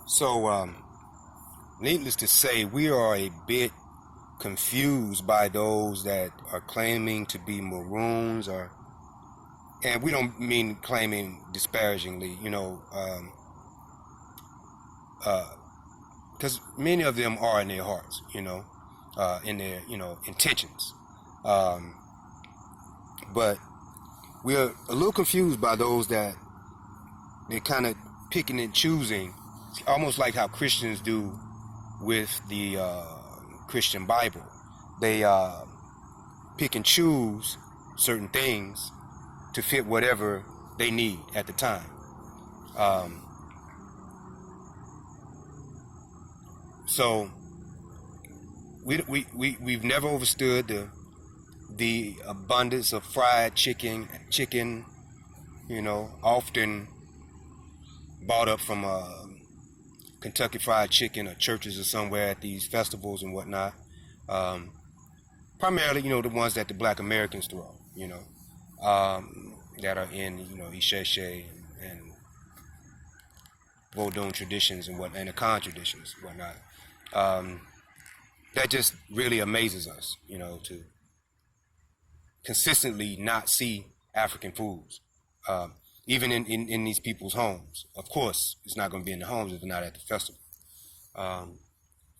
So, needless to say, we are a bit confused by those that are claiming to be Maroons, and we don't mean claiming disparagingly, because many of them are in their hearts, in their, intentions. But we're a little confused by those that they're kind of picking and choosing, almost like how Christians do with the Christian Bible. They pick and choose certain things to fit whatever they need at the time. So we've never understood the abundance of fried chicken, often bought up from Kentucky Fried Chicken or churches or somewhere at these festivals and whatnot. Primarily, the ones that the Black Americans throw, that are in, Isheshe and Vodun traditions and the Khan traditions and whatnot. That just really amazes us, to consistently not see African foods, even in these people's homes. Of course, it's not going to be in the homes if they're not at the festival.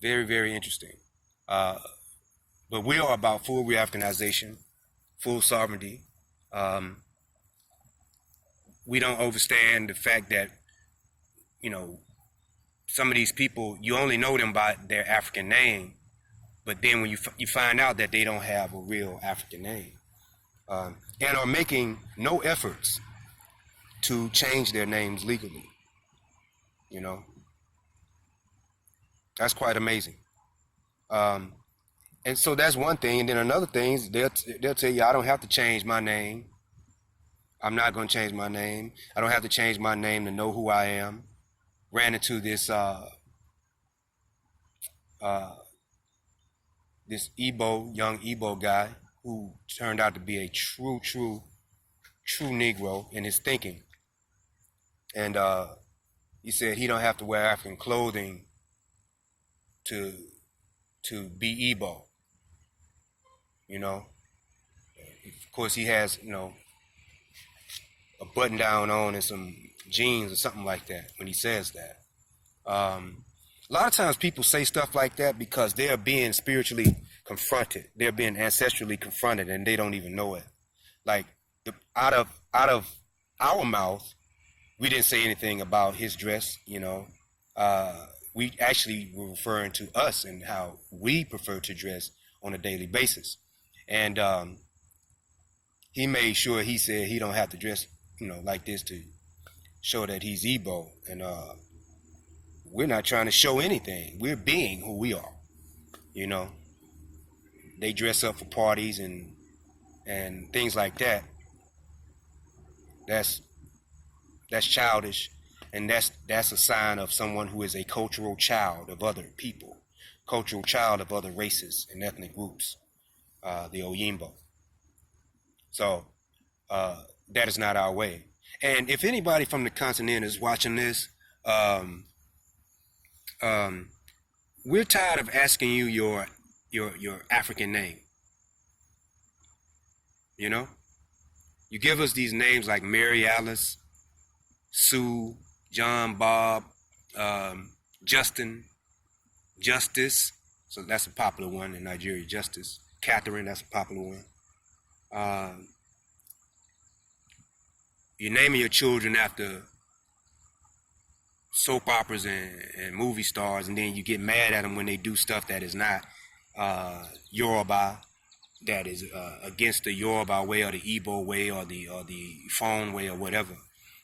Very, very interesting. But we are about full Re-Afrikanization, full sovereignty. We don't understand the fact that, some of these people, you only know them by their African name, but then when you find out that they don't have a real African name, and are making no efforts to change their names legally, that's quite amazing. And so that's one thing. And then another thing is they'll tell you, I don't have to change my name. I'm not going to change my name. I don't have to change my name to know who I am. Ran into this this young Igbo guy who turned out to be a true Negro in his thinking. And he said he don't have to wear African clothing to be Igbo. Of course he has, a button down on and some jeans or something like that when he says that. A lot of times people say stuff like that because they're being spiritually confronted. They're being ancestrally confronted and they don't even know it. Like out of our mouth, we didn't say anything about his dress, we actually were referring to us and how we prefer to dress on a daily basis. And he made sure he said he don't have to dress, like this to show that he's Igbo. And we're not trying to show anything. We're being who we are, They dress up for parties and things like that. That's childish. And that's a sign of someone who is a cultural child of other people, cultural child of other races and ethnic groups, the Oyimbo. So that is not our way. And if anybody from the continent is watching this, we're tired of asking you your African name. You give us these names like Mary Alice, Sue, John, Bob, Justin, Justice. So that's a popular one in Nigeria, Justice. Catherine, that's a popular one. You're naming your children after soap operas and movie stars, and then you get mad at them when they do stuff that is not Yoruba, that is against the Yoruba way or the Igbo way or the Fon way or whatever.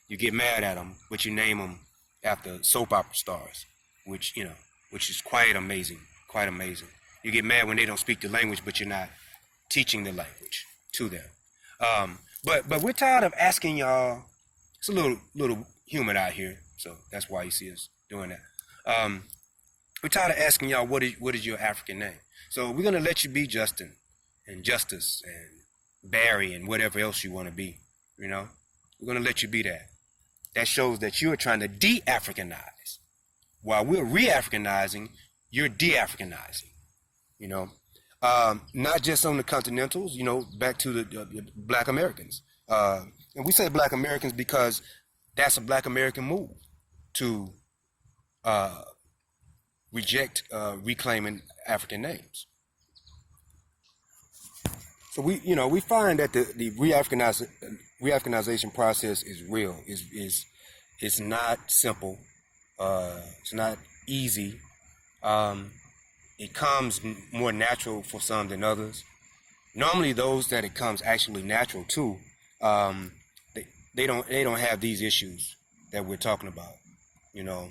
You get mad at them, but you name them after soap opera stars, which is quite amazing. You get mad when they don't speak the language, but you're not teaching the language to them. But we're tired of asking y'all. It's a little humid out here, so that's why you see us doing that. We're tired of asking y'all what is your African name. So we're gonna let you be Justin and Justice and Barry and whatever else you want to be. We're gonna let you be that. That shows that you're trying to de-Africanize. while we're re-Africanizing, you're de-Africanizing. You know, not just on the continentals. You know, back to the Black Americans, and we say Black Americans because that's a Black American move to reject reclaiming African names. So we find that the re-Africanization process is real. It's not simple. It's not easy. It comes more natural for some than others. Normally, those that it comes actually natural to, they don't have these issues that we're talking about. You know,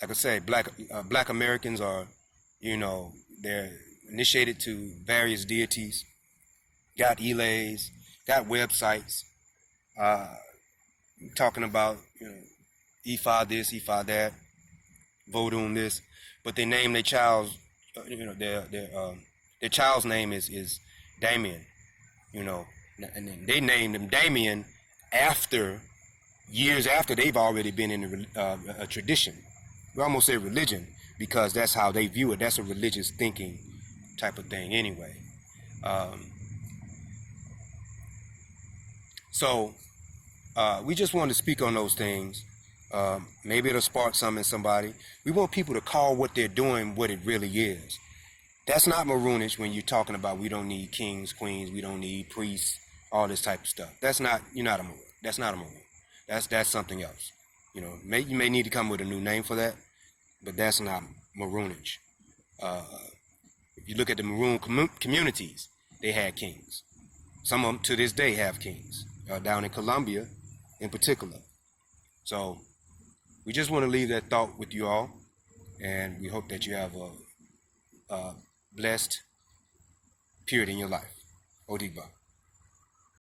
like I say, Black Americans are, they're initiated to various deities, got elays, got websites, talking about Ifa this, Ifa that, Vodun this, but they name their child's, their child's name is Damien, and then they named him Damien years after they've already been in a tradition. We almost say religion because that's how they view it. That's a religious thinking type of thing anyway. So we just wanted to speak on those things. Maybe it'll spark something in somebody. We want people to call what they're doing what it really is. That's not maroonish when you're talking about we don't need kings, queens, we don't need priests, all this type of stuff. You're not a maroon. That's not a maroon. That's something else. You may need to come with a new name for that, but that's not maroonish. If you look at the maroon communities, they had kings. Some of them to this day have kings, down in Colombia in particular. So we just want to leave that thought with you all, and we hope that you have a blessed period in your life. Odigba.